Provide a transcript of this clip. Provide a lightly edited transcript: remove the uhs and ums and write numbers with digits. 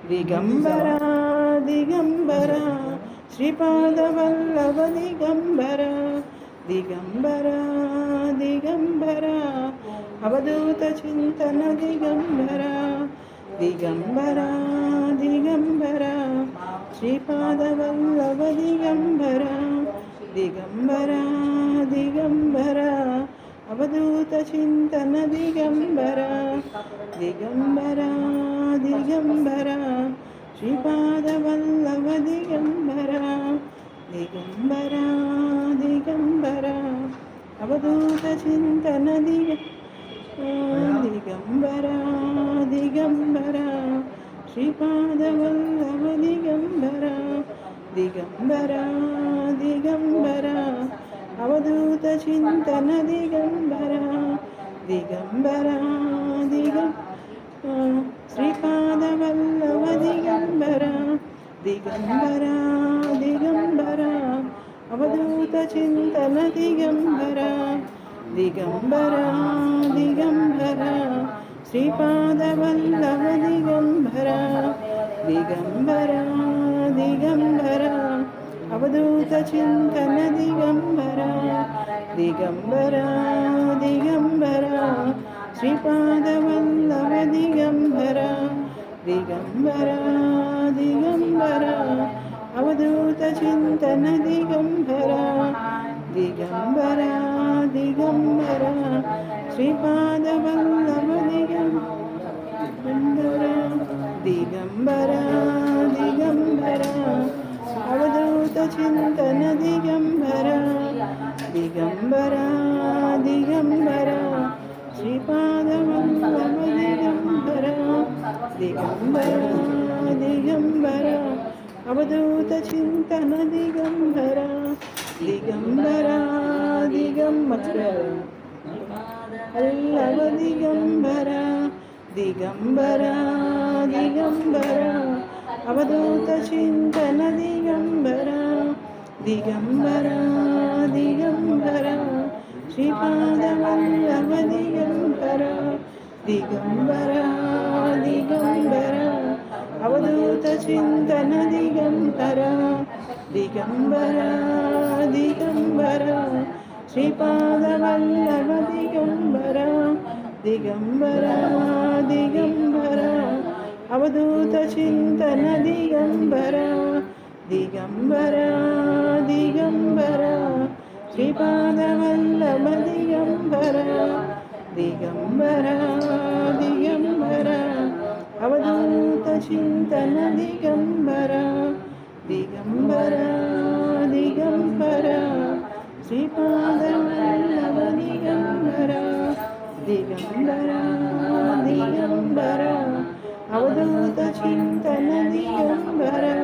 దిగంబరా దిగంబరా శ్రీపాదవల్లభ దిగంబరా దిగంబరా దిగంబరా అవధూత చింతన దిగంబరా దిగంబరా దిగంబరా శ్రీపాదవల్లభ దిగంబరా దిగంబరా దిగంబరా అవధూత చింతన దిగంబరా దిగంబరా దిగంబరా శ్రీపాదవల్లభ దిగంబరా దిగంబరా దిగంబరా అవధూత చింతన దిగంబరా దిగంబరా శ్రీపాదవల్లభ దిగంబరా దిగంబరా దిగంబరా అవధూత చింతన దిగంబరా దిగంబరా శ్రీపాదవల్లభ దిగంబరా దిగంబరా దిగంబరా అవధూత చింతన దిగంబరా దిగంబరా దిగంబరా శ్రీపాదవల్లభ దిగంబరా దిగంబరా దిగంబరా అవధూత చింతన దిగంబరా దిగంబరా దిగంబరా శ్రీపాదవల్లభ దిగంబరా దిగంబరా దిగంబరా అవధూత చింతన దిగంబరా దిగంబరా దిగంబరా శ్రీపాదవల్లభ దిగంబరా దిగంబరా దిగంబరా అవధూత చింతన దిగంబరా దిగంబరా దిగంబరా శ్రీపాదవల్లభ దిగంబరా దిగంబరా దిగంబరా అవధూత చింతన దిగంబరా దిగంబరా దిగంబరా వల్లభ దిగంబరా దిగంబరా దిగంబరా అవధూత చింతన దిగంబరా దిగంబరా దిగంబరా శ్రీపాదవల్లభ దిగంబరా దిగంబరా దిగంబరా అవధూత చింతన దిగంబరా దిగంబరా దిగంబరా శ్రీపాదవల్లభ దిగంబరా దిగంబరా దిగంబరా అవధూత చింతన దిగంబరా దిగంబరా దిగంబరా శ్రీపాదవల్లభ దిగంబరా దిగంబరా దిగంబరా అవధూత చింతన దిగంబరా దిగంబరా దిగంబరా శ్రీపాదవల్లభ దిగంబరా దిగంబరా దిగంబరా అవధూత చింతన దిగంబరా